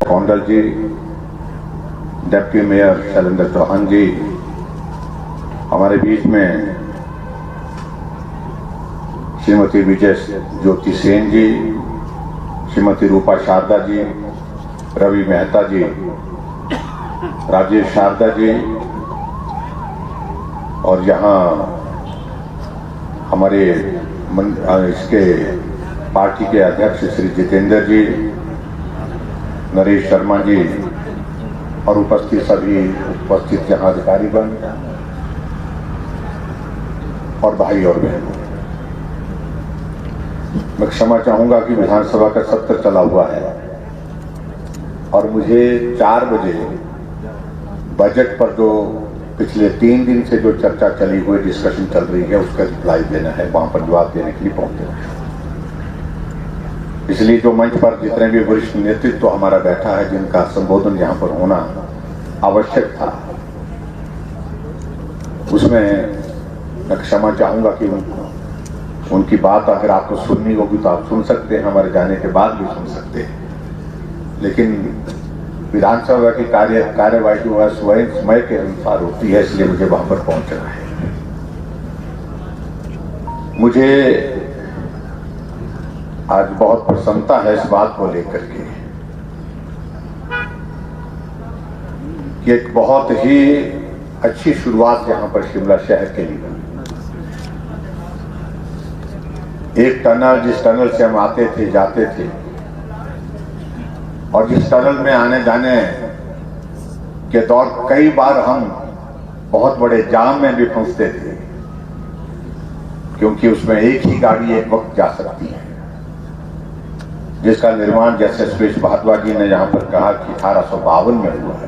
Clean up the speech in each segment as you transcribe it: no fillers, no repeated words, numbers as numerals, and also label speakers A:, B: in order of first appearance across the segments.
A: कौंडल जी, deputy mayor Shailendra Chauhan जी, हमारे बीच में श्रीमती विजय ज्योति सेन जी, श्रीमती रूपा शारदा जी, रवि मेहता जी, राजेश शारदा जी, और यहाँ हमारे इसके पार्टी के अध्यक्ष श्री जितेंद्र जी, नरेश शर्मा जी और उपस्थित यहाँ अधिकारीगण और भाई और बहनों, मैं क्षमा चाहूंगा कि विधानसभा का सत्र चला हुआ है और मुझे 4 बजे बजट पर जो पिछले 3 दिन से जो चर्चा चली हुई, डिस्कशन चल रही है, उसका रिप्लाई देना है, वहां पर जवाब देने के लिए पहुंचे। इसलिए जो मंच पर जितने भी वरिष्ठ नेतृत्व तो हमारा बैठा है, जिनका संबोधन यहाँ पर होना आवश्यक था, उसमें मैं क्षमा चाहूंगा कि उनकी बात अगर आपको सुननी होगी तो आप सुन सकते हैं, हमारे जाने के बाद भी सुन सकते हैं, लेकिन विधानसभा की कार्यवाही जो है स्वयं समय के अनुसार होती है, इसलिए मुझे वहां पर पहुंचना है। मुझे आज बहुत प्रसन्नता है इस बात को लेकर के कि एक बहुत ही अच्छी शुरुआत यहां पर शिमला शहर के लिए हुई। एक टनल, जिस टनल से हम आते थे, जाते थे, और जिस टनल में आने जाने के दौर कई बार हम बहुत बड़े जाम में भी फंसते थे, क्योंकि उसमें एक ही गाड़ी एक वक्त जा सकती है, जिसका निर्माण जैसे सुरेश भारद्वाज जी ने यहां पर कहा कि 1852 में हुआ है।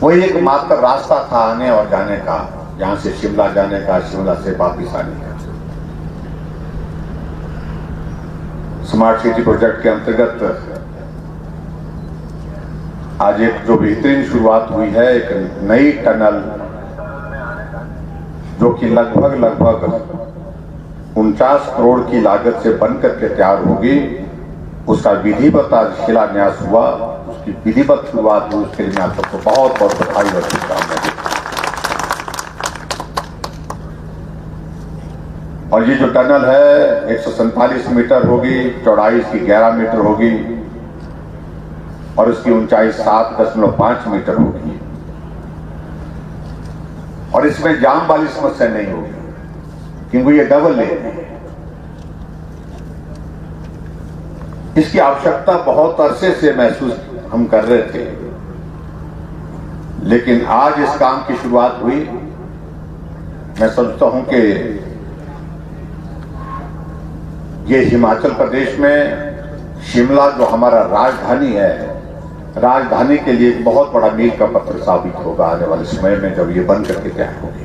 A: वही एक मात्र रास्ता था आने और जाने का, यहां से शिमला जाने का, शिमला से वापिस आने का। स्मार्ट सिटी प्रोजेक्ट के अंतर्गत आज एक जो बेहतरीन शुरुआत हुई है, एक नई टनल जो कि लगभग 49 करोड़ की लागत से बनकर के तैयार होगी, उसका विधिवत आज शिलान्यास हुआ, उसकी विधिवत शुरुआत हुई। उसके लिए मैं आप सबको बहुत बहुत बधाई और शुभकामनाएं देता हूं। और ये जो टनल है 147 मीटर होगी, चौड़ाई इसकी 11 मीटर होगी और उसकी ऊंचाई 7.5 मीटर होगी, और इसमें जाम वाली समस्या नहीं होगी, क्योंकि ये डबल लेन है। इसकी आवश्यकता बहुत अरसे से महसूस हम कर रहे थे, लेकिन आज इस काम की शुरुआत हुई। मैं समझता हूं कि ये हिमाचल प्रदेश में शिमला जो हमारा राजधानी है, राजधानी के लिए एक बहुत बड़ा मील का पत्थर साबित होगा आने वाले समय में, जब ये बन करके तैयार होगी।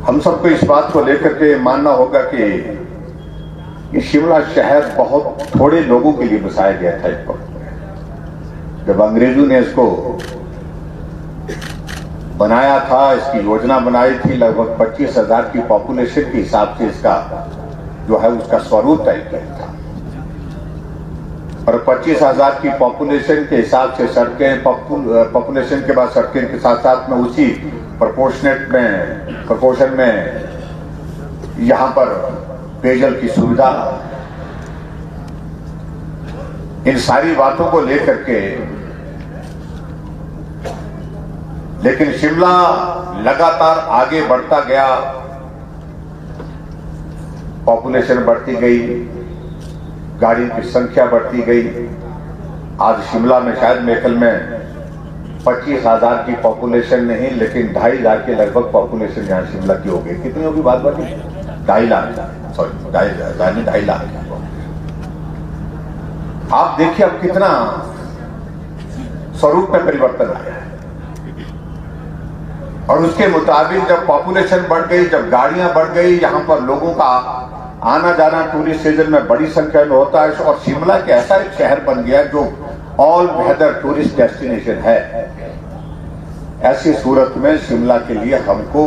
A: हम सबको इस बात को लेकर के मानना होगा कि ये शिमला शहर बहुत थोड़े लोगों के लिए बसाया गया था एक वक्त में। जब अंग्रेजों ने इसको बनाया था, इसकी योजना बनाई थी, लगभग 25,000 की पॉपुलेशन के हिसाब से इसका जो है उसका स्वरूप तय किया था, और 25,000 की पॉपुलेशन के हिसाब से सड़कें, पॉपुलेशन के बाद सड़कें के साथ साथ में उसी प्रोपोर्शन में यहां पर पेयजल की सुविधा, इन सारी बातों को लेकर के, लेकिन शिमला लगातार आगे बढ़ता गया, पॉपुलेशन बढ़ती गई, गाड़ियों की संख्या बढ़ती गई। आज शिमला में शायद मेकल में 25,000 की पॉपुलेशन नहीं, लेकिन 2,500 के लगभग पॉपुलेशन यहाँ शिमला की हो गई। कितनी होगी बात बनी? 2.5 लाख, सॉरी 2.5 लाख। आप देखिए अब कितना स्वरूप में परिवर्तन आया है, और उसके मुताबिक जब पॉपुलेशन बढ़ गई, जब गाड़ियां बढ़ गई, यहां पर लोगों का आना जाना टूरिस्ट सीजन में बड़ी संख्या में होता है, और शिमला के ऐसा एक शहर बन गया जो ऑल वेदर टूरिस्ट डेस्टिनेशन है। ऐसी सूरत में शिमला के लिए हमको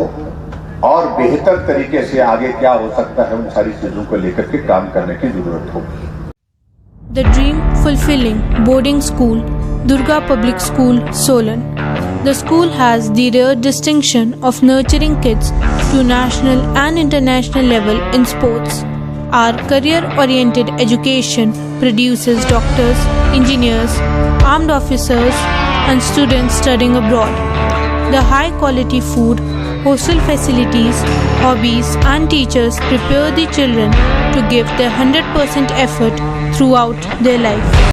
A: और बेहतर तरीके से आगे क्या हो सकता है, उन सारी चीजों को लेकर के काम करने की जरूरत होगी।
B: The Dream Fulfilling Boarding School, Durga Public School, Solan. The school has the rare distinction of nurturing kids to national and international level in sports. Our career-oriented education produces doctors, engineers, armed officers, and students studying abroad. The high-quality food, hostel facilities, hobbies, and teachers prepare the children to give their 100% effort throughout their life.